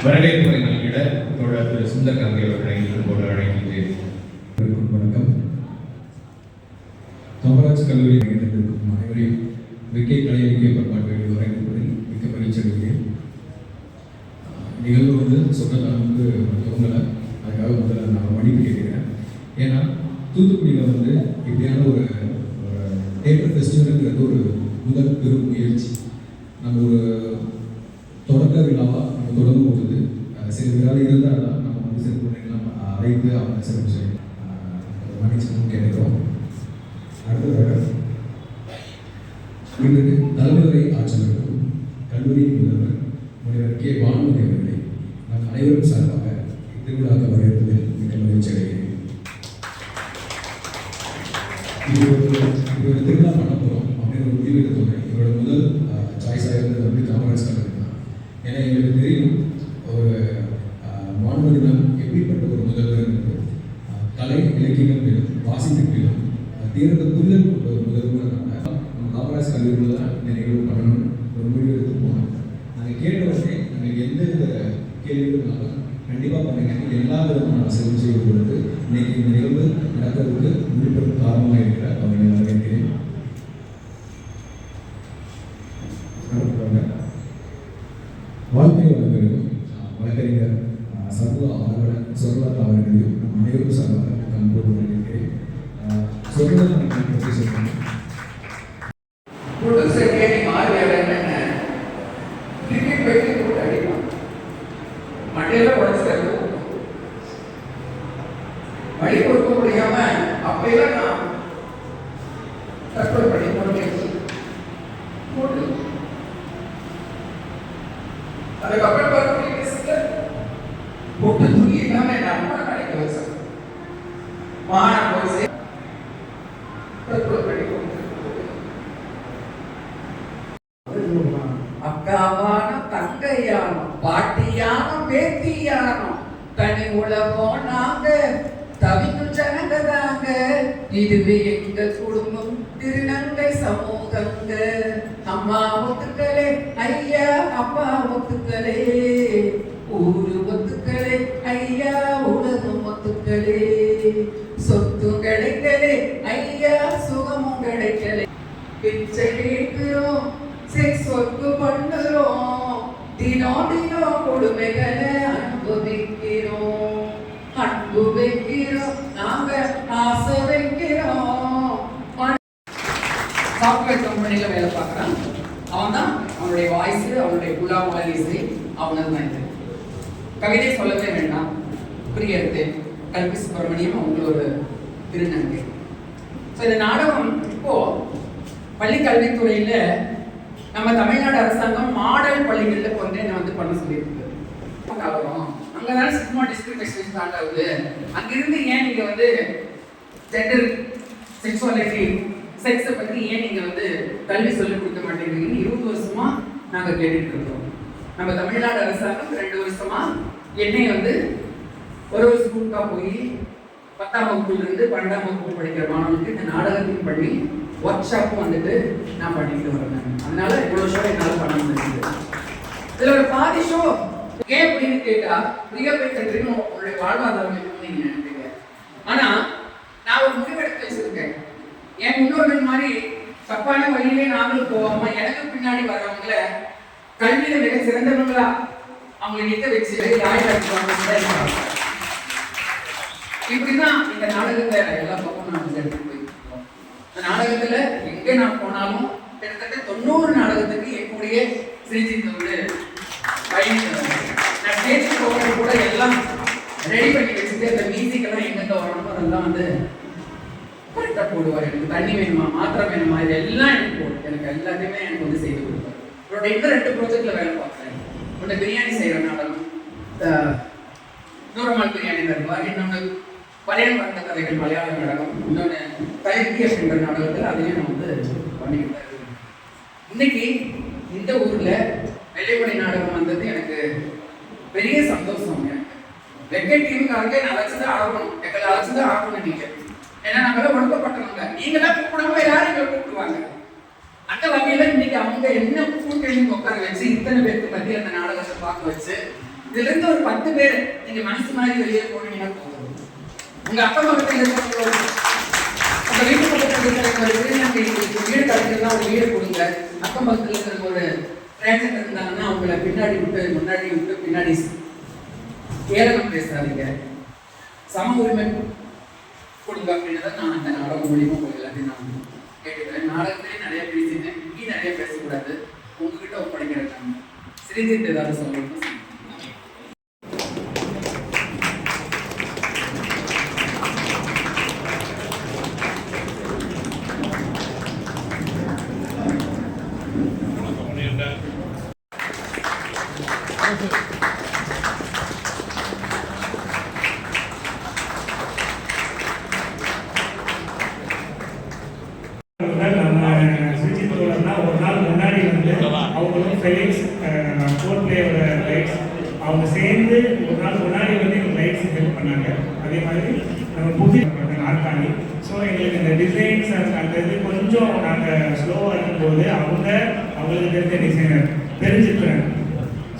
வரவேற்புரை நல்கிட தோழர் திரு சுந்தர் கங்கை அவர்களை போல அழைக்கின்றேன். வணக்கம். காமராஜ் கல்லூரி இருக்கும் அனைவரையும் விக்கை கலை இலக்கிய பண்பாட்டு வரவேற்பதில் மிக்க மகிழ்ச்சி அடைகிறேன். நிகழ்வு சொன்னதானுக்கு தோங்கலை, அதுக்காக முதல்ல நான் மன்னிப்பு கேட்கிறேன். ஏன்னா தூத்துக்குடியில் இப்படியான ஒரு தேட்டர் ஃபெஸ்டிவலுங்கிறது ஒரு முதல் பெரும் முயற்சி. நம்ம ஒரு தொடக்க விழாவாக நம்ம தொடங்கும் பொழுது சில விழாவில் இருந்தால் தான் நம்ம சில பிள்ளைங்களாம் அழைத்து அவங்க சிறப்பு செய்யும் மன்னிச்சு கேட்கிறோம். அடுத்ததாக இன்றைக்கு தலைவரை ஆட்சியருக்கும் கல்லூரியின் முதல்வர் முனைவர் கே வான்மதி அவர்களை நம் அனைவரும் சார்பாக திருவிழாக்க வரவேற்பதில் மிக மகிழ்ச்சி அடைகிறேன். இது ஒரு திருவிழா பண்ண போகிறோம் அப்படின்னு ஒரு முடிவு எடுத்தோங்க. இவரோட முதல் சாய்ஸாக இருந்தது காமராஜ் கல்லூரி தான். ஏன்னா எங்களுக்கு தெரியும் ஒரு மாணவர்கள் எப்படிப்பட்ட ஒரு முதல்வர் கலை இலக்கியங்களும் வாசிப்பிலும் தீர்ந்த புரிதல் கொண்ட ஒரு முதல்வர். நம்ம காமராஜ் கல்லூரியில் தான் இந்த நிகழ்வு பண்ணணும்னு ஒரு முடிவு எடுத்து போனோம். நாங்கள் கேட்ட உடனே நாங்கள் எந்த வித கேள்விகள்னாலும் கண்டிப்பாக பண்ணுங்க, எல்லா விதமான வசதியும் செய்து கொடுத்து இன்னைக்கு இந்த நிகழ்வு நடக்கிறதுக்கு விழுப்புரம் காரணமாக இருக்கிற அவங்க வரவேற்கிறேன். வாழ்க்கை வழங்கலும் வழக்கறிஞர் சர்வ ஆர்வலர் சொர்லத் அவர்களையும் நம் அனைவரும் சார்பாக அன்போடு வரவேற்கிறேன். சொர்லத் பற்றி சொல்லுங்கள். வழி கொடுக்க முடியாம அப்பெல்லாம் நான் தற்கொலை பண்ணி போட்டு அதுக்கப்புறம் போட்டு துணி இல்லாம என் அம்மா கடைக்கு வச்சேன். மானம் போய் தற்கொலை பண்ணி அக்காவான தங்கையானோ பாட்டியானோ பேத்தியானோ தனி உலகம் நாங்க தவிக்கும் ஜனங்க தாங்க. இதுவே எங்க குடும்பம் திருநங்கை சமூகங்க. அம்மா ஒத்துக்களே ஐயா, அப்பா ஒத்துக்களே ஊரு ஒத்துக்களே ஐயா, உலகம் ஒத்துக்களே சொத்தும் கிடைக்கலே ஐயா, சுகமும் கிடைக்கலே. பிச்சை கேட்கிறோம், செக்ஸ் ஒர்க்கு பண்ணுறோம், தினம் தினம் கொடுமைகளை அனுபவிக்கிறோம். அன்பு வைக்கிறோம், நாங்க ஆசை வைக்கிறோம். சாஃப்ட்வேர் கம்பெனியில வேலை பார்க்குறான். அவன் தான் அவனுடைய வாய்ஸ், அவனுடைய குலாமொழி இசை அவனது தான். இது கவிதை சொல்லவே வேண்டாம், புரியாது. கல்வி சுப்பிரமணியம் அவங்களோட திருநங்கை. ஸோ இந்த நாடகம் இப்போ பள்ளி கல்வித்துறையில நம்ம தமிழ்நாடு அரசாங்கம் மாடல் பள்ளிகளில் பண்ண சொல்லியிருக்கு. அங்கதான் சிக்மா டிஸ்கிரிமினேஷன் ஸ்டார்ட் ஆகுது. அங்கிருந்து ஏன் நீங்க ஜெண்டர் செக்சுவாலிட்டி செக்ஸை பத்தி ஏன் நீங்க கல்வி சொல்லிக் கொடுக்க மாட்டேங்கிறீங்கன்னு 20 வருஷமா நாங்க கேட்டுட்டு இருக்கோம். நம்ம தமிழ்நாடு அரசாங்கம் 2 வருஷமா என்னை ஒரு ஸ்கூலுக்கா போய் 10ஆம் வகுப்புல இருந்து 12ஆம் வகுப்பு படிக்கிற மாணவர்களுக்கு இந்த நாடகத்தையும் பண்ணி ஒர்க் ஷாப்பும் நான் பண்ணிட்டு வரேன். அதனால இவ்வளவு ஷோ என்னால பண்ண முடியுது. இதுல ஒரு பாதி ஷோ ஏன் அப்படின்னு கேட்டா ஃப்ரீயா போய் கட்டுறீங்க, உங்களுடைய வாழ்வாதாரம் இருக்குன்னு நீங்க நினைக்கிறீங்க. ஆனா நான் ஒரு முடிவெடுத்து வச்சிருக்கேன். என் முன்னோர்கள் மாதிரி தப்பான வழியிலே நாங்களும் போகாம எனக்கு பின்னாடி வர்றவங்கள கல்வியில மிக சிறந்தவங்களா அவங்களை நிக்க வச்சு இப்படிதான் இந்த நாடகத்தை எல்லா பக்கமும் நான் எடுத்துட்டு போயிருக்கோம். இந்த நாடகத்துல எங்க நான் போனாலும் கிட்டத்தட்ட 90 நாடகத்துக்கு என்னுடைய சிரிச்சிட்டு அவருடைய இன்னும் 2 ப்ராஜெக்ட்ல வேலை பார்க்குறேன். ஒன்று பிரியாணி செய்கிற நாடகம், நூறமால் பிரியாணி தருவார். இன்னொன்று பழையன் வந்த கதைகள் மலையாள நாடகம், இன்னொன்று தைக்கியம் என்ற நாடகத்தில் அதையும் நான் வந்து பண்ணிக்கிட்டு தான் இருக்கேன். இன்னைக்கு இந்த ஊரில் வெள்ளைப்படை நாடகம் வந்தது எனக்கு பெரிய சந்தோஷம். எனக்கு வெக்கை டீமுக்காரங்க நான் அழைச்சுதான் ஆகணும், எங்களை அழைச்சுதான் ஆகணும். நீங்க ஏன்னா நாங்களாம் ஒழுக்கப்பட்டவங்க, நீங்களாம் கூப்பிடாம யாரும் எங்களை கூப்பிடுவாங்க. அந்த வகையில இன்னைக்கு அவங்க என்ன கூட்டணி உட்கார வச்சு இத்தனை பேருக்கு மத்திய அந்த நாடகத்தை பார்க்க வச்சு இதுல இருந்து ஒரு 10 பேர் நீங்க மனசு மாதிரி வெளியே போனீங்கன்னா போதும். உங்க அக்கம் பக்கத்தில் இருக்கிற உங்க வீட்டு பக்கத்தில் இருக்கிற ஒரு வீடு கிடைக்கிறதா ஒரு வீடு கொடுங்க. அக்கம் பக்கத்தில் இருக்கிற ஒரு ரேஞ்சர் இருந்தாங்கன்னா அவங்கள பின்னாடி விட்டு முன்னாடி விட்டு பின்னாடி ஏளனம் பேசாதீங்க. சம உரிமை கொடுங்க அப்படின்னு தான் நான் அந்த நாடகம் மூலியமா உங்களுக்கு எல்லாத்தையும் நான் கேட்டுக்கிறேன். நாடகத்திலே நிறைய பேசிட்டேன், இங்கே நிறைய பேசக்கூடாது. உங்ககிட்ட ஒப்படைக்கிறேன். சிறிது ஏதாவது சொல்லணும். ஒரு நாள் முன்னாடி வந்து அவங்களும் ஃபெலிக்ஸ் கோர்ட்லேயோட லைட்ஸ் அவங்க சேர்ந்து ஒரு நாள் முன்னாடி வந்து எங்களுக்கு லைட்ஸ் ஹெல்ப் பண்ணாங்க. அதே மாதிரி நம்ம புது நாற்காலி. ஸோ எங்களுக்கு இந்த டிசைன்ஸ் அந்த இது கொஞ்சம் நாங்கள் ஸ்லோவாக இருக்கும்போது அவங்களுக்கு தெரிஞ்ச டிசைனர் தெரிஞ்சுக்கிறேன்.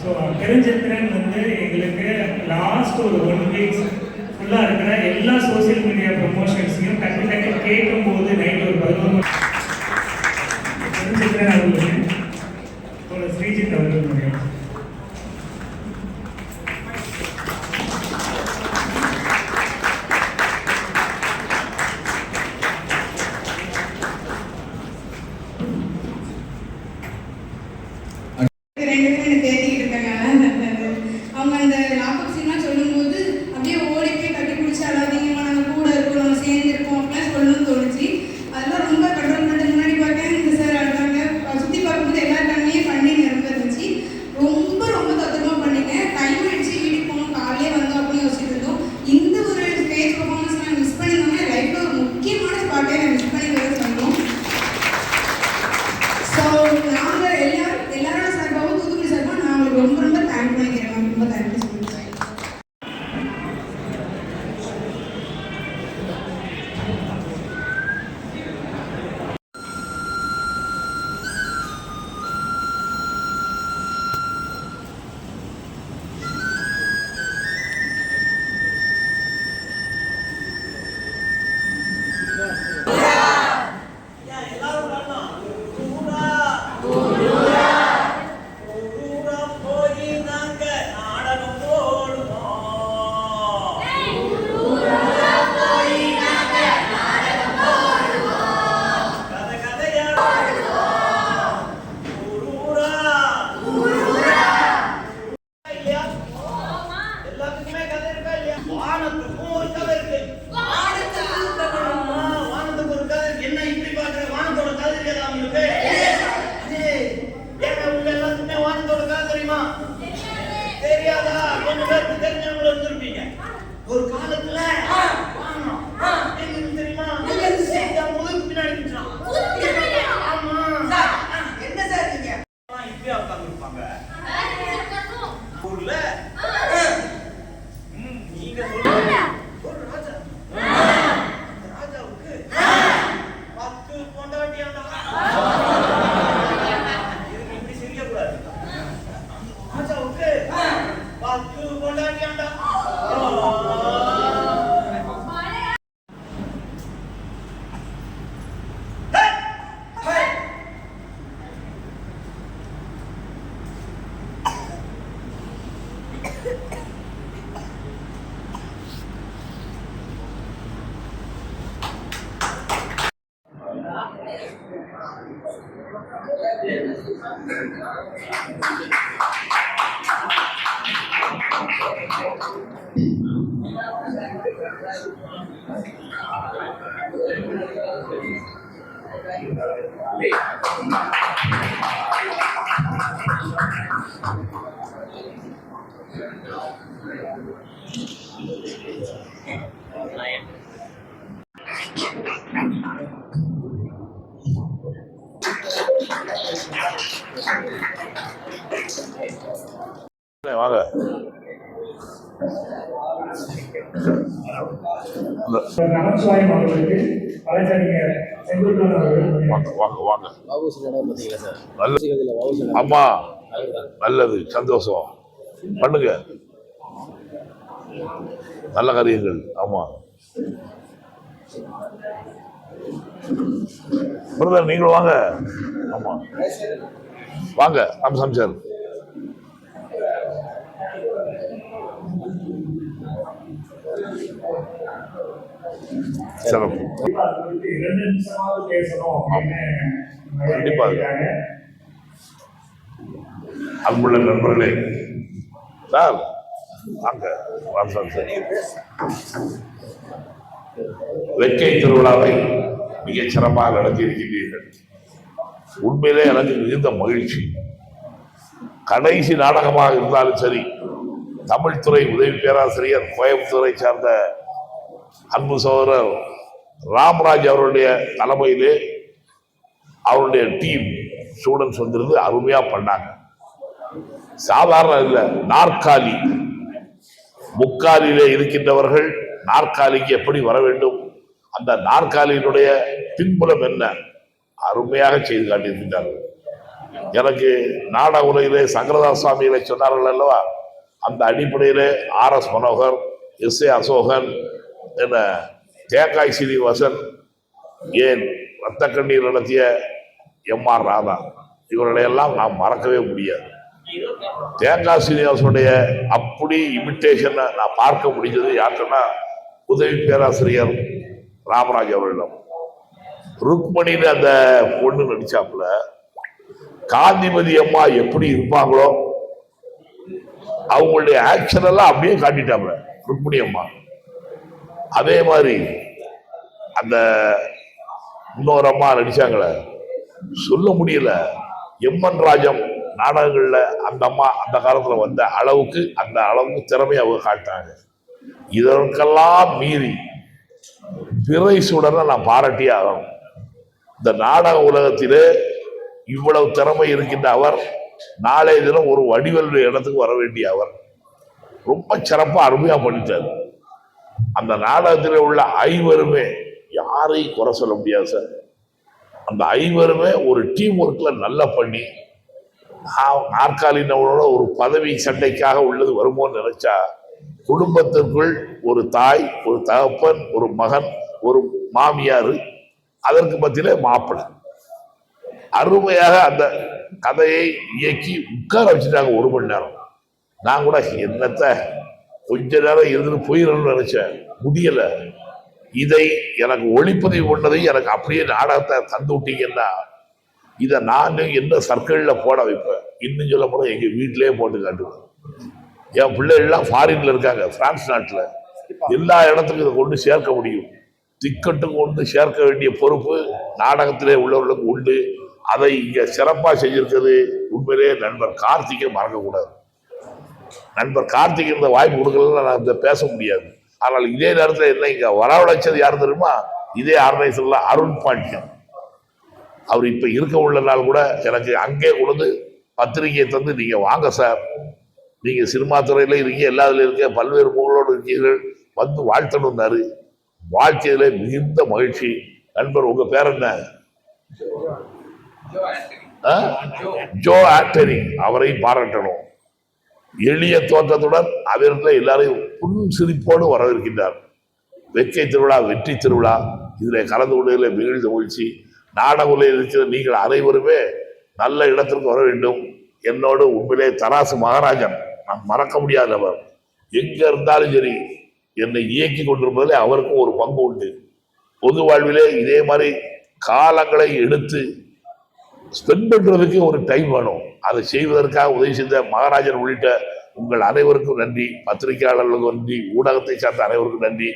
ஸோ தெரிஞ்சுக்கிறேன் வந்து எங்களுக்கு லாஸ்ட் ஒரு 1 week ஃபுல்லாக இருக்கிற எல்லா சோசியல் மீடியா ப்ரொமோஷன்ஸையும் டக்கு டக்கு கேட்கும்போது நைட் ஒரு 11 தெரிஞ்சுக்கிறேன் அவர்களுக்கு ஸ்ரீஜித் அவர்களுடைய அவங்க அந்த லாக்அப் சீன்லாம் சொல்லும்போது அப்படியே ஓடி போய் கட்டி பிடிச்சி அழாதீங்கம்மா, நாங்கள் கூட இருக்கோம், நம்ம சேர்ந்து இருக்கோம் அப்படிலாம் சொல்லணும்னு தோணுச்சு. அதெல்லாம் ரொம்ப கண்ட்ரோல் பண்ணிட்டு முன்னாடி பார்த்தேன் இந்த சார் அழுதாங்க. சுற்றி பார்க்கும்போது எல்லா டைம்லேயும் பண்ணி நிரம்ப இருந்துச்சு. ரொம்ப ரொம்ப தத்துவமாக பண்ணிங்க. டைம் ஆயிடுச்சு, வீட்டுக்கு போகணும், காலையே வந்தோம் அப்படின்னு யோசிச்சுட்டு இருந்தோம். இந்த ஒரு ஸ்டேஜ் பர்ஃபார்மன்ஸ் நாங்கள் மிஸ் பண்ணியிருந்தோம்னா லைஃப்பில் ஒரு முக்கியமான ஸ்பாட்டே நான் மிஸ் பண்ணி வர சொன்னோம். ஸோ நாங்கள் எல்லாரோட சார்பாகவும் தூத்துக்குடி சார்பாக நான் உங்களுக்கு ரொம்ப ரொம்ப தேங்க் பண்ணிக்கிறேன். ரொம்ப தேங்க்யூ ஸோ மச். ஒரு காலத்துல தெரியுமா முதல் பின்னாடி ஆமா என்ன சார் நீங்க இப்படியா உட்கார்ந்து இருப்பாங்க ஊர்ல நீங்க சொல்லுங்க ஒரு ராஜா ராஜாவுக்கு 10 பொண்டாட்டியாண்டா இப்படி சிரிக்க கூடாது. ராஜாவுக்கு 10 பொண்டாட்டியாண்டா. Hey. வாங்க. நமச்சிவாயம் அவர்களுக்கு வழக்கறிஞர் செங்குட்டுவன் அவர்கள் வாங்க வாங்க. ஆமா, நல்லது, சந்தோஷம். பண்ணுங்க நல்ல காரியங்கள். ஆமா பிரதர், நீங்களும் வாங்க. ஆமா வாங்க. சமைச்சார் சிறப்பு. 2 நிமிஷமாவது பேசணும் கண்டிப்பா. அன்புள்ள நண்பர்களே, சார் வாங்க. வெக்கை திருவிழாவை மிகச் சிறப்பாக நடத்தி இருக்கின்றீர்கள். உண்மையிலே எனக்கு மிகுந்த மகிழ்ச்சி. கடைசி நாடகமாக இருந்தாலும் சரி, தமிழ்துறை உதவி பேராசிரியர் கோயம்புத்தூரை சார்ந்த அன்பு சகோதரர் ராமராஜ் அவருடைய தலைமையிலே அவருடைய டீம் ஸ்டூடெண்ட்ஸ் வந்திருந்து அருமையா பண்ணாங்க. சாதாரண இல்லை, நாற்காலி முக்காலிலே இருக்கின்றவர்கள் நாற்காலிக்கு எப்படி வர வேண்டும், அந்த நாற்காலியினுடைய பின்புலம் என்ன, அருமையாக செய்து காட்டியிருக்கின்றார்கள். எனக்கு நாடக உலகிலே சங்கரதாஸ் சுவாமிகளை சொன்னார்கள் அல்லவா, அந்த அடிப்படையிலே RS மனோகர், SA அசோகன், என்ன தேங்காய் சீனிவாசன், ஏன் ரத்த கண்ணீர் நடத்திய MR ராதா, இவர்களையெல்லாம் நாம் மறக்கவே முடியாது. தேங்காய் சீனிவாசனுடைய அப்படி இமிட்டேஷனை நான் பார்க்க முடிஞ்சது யாருன்னா உதவி பேராசிரியர் ராமராஜ் அவர்களிடம். ருக்மணின்னு அந்த பொண்ணு நடிச்சாப்புல காந்திமதி அம்மா எப்படி இருப்பாங்களோ அவங்களுடைய ஆக்ஷன் எல்லாம் அப்படியே காட்டிட்டாப்புல ருக்மணி அம்மா. அதே மாதிரி அந்த இன்னொரு அம்மா நடிச்சாங்கள, சொல்ல முடியல, MN ராஜம் நாடகங்கள்ல அந்த அம்மா அந்த காலத்துல வந்த அளவுக்கு திறமை அவங்க காட்டாங்க. இதற்கெல்லாம் மீறி பிறை சுடனை நான் பாராட்டியே ஆகணும். இந்த நாடக உலகத்திலே இவ்வளவு திறமை இருக்கின்ற அவர் நாளைய தினம் ஒரு வடிவல் இடத்துக்கு வர வேண்டிய அவர் ரொம்ப சிறப்பா அருமையா பண்ணிட்டார். அந்த நாடகத்தில் உள்ள 5 யாரையும் குறை சொல்ல முடியாது சார். அந்த 5 ஒரு டீம் ஒர்க்ல நல்லா பண்ணி, நாற்காலினோட ஒரு பதவி சண்டைக்காக உள்ளது வருமோன்னு நினைச்சா, குடும்பத்திற்குள் ஒரு தாய், ஒரு தகப்பன், ஒரு மகன், ஒரு மாமியார், அதற்கு மத்தியிலே மாப்பிள்ளை, அருமையாக அந்த கதையை இயக்கி உட்கார வச்சுட்டாங்க 1 மணி நேரம். நான் கூட என்னத்த கொஞ்ச நேரம் இருந்துட்டு போயிடணும்னு நினைச்சேன், முடியல. இதை எனக்கு ஒளிப்பதிவு பண்ணதை எனக்கு அப்படியே நாடகத்தை தந்து விட்டீங்கன்னா இதை நான் என்ன சர்க்கிள்ல போட வைப்பேன். இன்னும் சொல்ல போனா எங்க வீட்டிலேயே போட்டு காட்டுவேன். என் பிள்ளைகள்லாம் ஃபாரின்ல இருக்காங்க, பிரான்ஸ் நாட்டில், எல்லா இடத்துக்கும் இதை கொண்டு சேர்க்க முடியும். டிக்கெட்டுக்கு கொண்டு சேர்க்க வேண்டிய பொறுப்பு நாடகத்திலே உள்ளவர்களுக்கு உண்டு. அதை இங்க சிறப்பாக செஞ்சிருக்கிறது உண்மையிலேயே நண்பர் கார்த்திகை மறக்கக்கூடாது. நண்பர் கார்த்திகை இந்த வாய்ப்பு கொடுக்கலன்னு நான் இதை பேச முடியாது. ஆனால் இதே நேரத்தில் என்ன இங்க வரவழைச்சது யார் தெரியுமா, இதே ஆர்கனைசர்ல அருண் பாண்டியன். அவர் இப்ப இருக்க உள்ள நாள் கூட எனக்கு அங்கே கொண்டு பத்திரிகையை தந்து, நீங்க வாங்க சார், நீங்க சினிமா துறையில இருக்கீங்க, எல்லாத்துல இருக்க, பல்வேறு முகங்களோடு இருக்கீர்கள், வந்து வாழ்த்தணும்னாரு. வாழ்க்கையில மிகுந்த மகிழ்ச்சி. நண்பர் உங்க பேர் என்ன? ஜோ ஆண்டனி. அவரை பாராட்டணும். எளிய தோற்றத்துடன் அவர்கள் எல்லாரையும் புன் சிரிப்போடு வரவேற்கின்றார். வெக்கை திருவிழா வெற்றி திருவிழா, இதில் கலந்து கொண்டதில் மிகுந்த மகிழ்ச்சி. நாடக உலகில் இருக்கிற நீங்கள் அனைவருமே நல்ல இடத்திற்கு வர வேண்டும். என்னோடு உண்மையிலே தராசு மகாராஜன், நான் மறக்க முடியாதவர். எங்க இருந்தாலும் சரி என்னை இயக்கி கொண்டிருப்பதிலே அவருக்கும் ஒரு பங்கு உண்டு. பொது வாழ்விலே இதே மாதிரி காலங்களை எடுத்து ஸ்பெண்ட் பண்றதுக்கு ஒரு டைம் வேணும். அதை செய்வதற்காக உதவி செய்த மகாராஜன் உள்ளிட்ட உங்கள் அனைவருக்கும் நன்றி. பத்திரிகையாளர்களுக்கு நன்றி, ஊடகத்தை சார்ந்த அனைவருக்கும் நன்றி,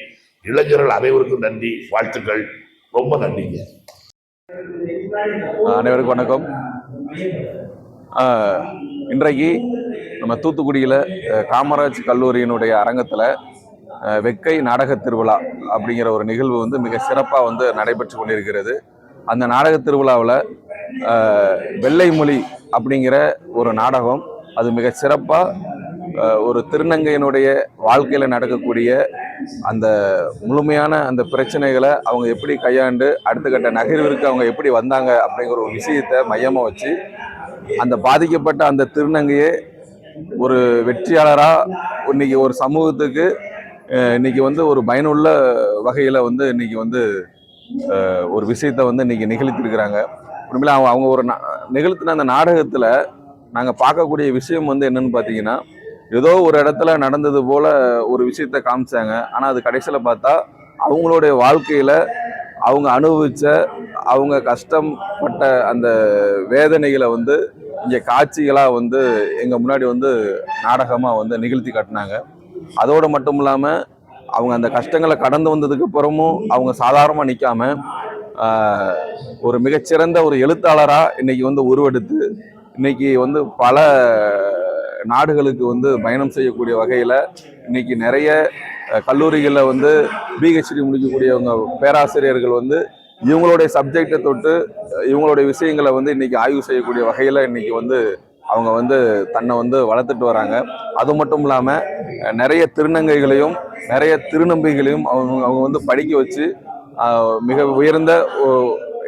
இளைஞர்கள் அனைவருக்கும் நன்றி, வாழ்த்துக்கள். ரொம்ப நன்றிங்க. அனைவருக்கும் வணக்கம். இன்றைக்கு நம்ம தூத்துக்குடியில் காமராஜ் கல்லூரியினுடைய அரங்கத்தில் வெக்கை நாடக திருவிழா அப்படிங்கிற ஒரு நிகழ்வு வந்து மிக சிறப்பாக வந்து நடைபெற்று கொண்டிருக்கிறது. அந்த நாடக திருவிழாவில் வெள்ளை மொழி அப்படிங்கிற ஒரு நாடகம் அது மிக சிறப்பாக ஒரு திருநங்கையினுடைய வாழ்க்கையில் நடக்கக்கூடிய அந்த முழுமையான அந்த பிரச்சனைகளை அவங்க எப்படி கையாண்டு அடுத்த கட்ட நகர்விற்கு அவங்க எப்படி வந்தாங்க அப்படிங்கிற ஒரு விஷயத்தை மையமாக வச்சு அந்த பாதிக்கப்பட்ட அந்த திருநங்கையே ஒரு வெற்றியாளராக இன்னைக்கு ஒரு சமூகத்துக்கு இன்னைக்கு வந்து ஒரு பயனுள்ள வகையில் வந்து இன்னைக்கு வந்து ஒரு விஷயத்தை வந்து இன்னைக்கு நிகழ்த்திருக்கிறாங்க. உண்மையில அவங்க ஒரு நிகழ்த்தின அந்த நாடகத்தில் நாங்கள் பார்க்கக்கூடிய விஷயம் வந்து என்னன்னு பார்த்தீங்கன்னா, ஏதோ ஒரு இடத்துல நடந்தது போல ஒரு விஷயத்த காமிச்சாங்க. ஆனால் அது கடைசியில் பார்த்தா அவங்களுடைய வாழ்க்கையில் அவங்க அனுபவித்த அவங்க கஷ்டப்பட்ட அந்த வேதனைகளை வந்து இங்கே காட்சிகளாக வந்து எங்கள் முன்னாடி வந்து நாடகமாக வந்து நிகழ்த்தி காட்டினாங்க. அதோடு மட்டும் இல்லாமல் அவங்க அந்த கஷ்டங்களை கடந்து வந்ததுக்கு அப்புறமும் அவங்க சாதாரணமாக நிற்காம ஒரு மிகச்சிறந்த ஒரு எழுத்தாளராக இன்னைக்கு வந்து உருவெடுத்து இன்னைக்கு வந்து பல நாடுகளுக்கு வந்து பயணம் செய்யக்கூடிய வகையில் இன்னைக்கு நிறைய கல்லூரிகளில் வந்து பிஹெச்டி முடிக்கக்கூடியவங்க பேராசிரியர்கள் வந்து இவங்களுடைய சப்ஜெக்டை தொட்டு இவங்களுடைய விஷயங்களை வந்து இன்னைக்கு ஆய்வு செய்யக்கூடிய வகையில் இன்னைக்கு வந்து அவங்க வந்து தன்னை வந்து வளர்த்துட்டு வராங்க. அது மட்டும் இல்லாமல் நிறைய திருநங்கைகளையும் நிறைய திருநம்பிகளையும் அவங்க வந்து படிக்க வச்சு மிக உயர்ந்த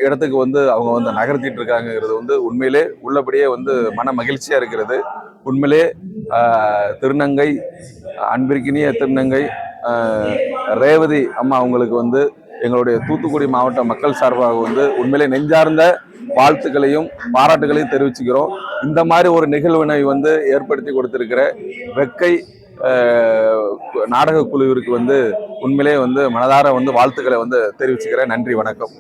இடத்துக்கு வந்து அவங்க வந்து நகர்த்திட்டு இருக்காங்கிறது வந்து உண்மையிலே உள்ளபடியே வந்து மன மகிழ்ச்சியாக இருக்கிறது. உண்மையிலே திருநங்கை அன்பிற்கினிய திருநங்கை ரேவதி அம்மா அவங்களுக்கு வந்து எங்களுடைய தூத்துக்குடி மாவட்ட மக்கள் சார்பாக வந்து உண்மையிலே நெஞ்சார்ந்த வாழ்த்துக்களையும் பாராட்டுகளையும் தெரிவிச்சுக்கிறோம். இந்த மாதிரி ஒரு நிகழ்வினை வந்து ஏற்படுத்தி கொடுத்திருக்கிற வெக்கை நாடக குழுவிற்கு வந்து உண்மையிலே வந்து மனதார வந்து வாழ்த்துக்களை வந்து தெரிவிச்சுக்கிறேன். நன்றி, வணக்கம்.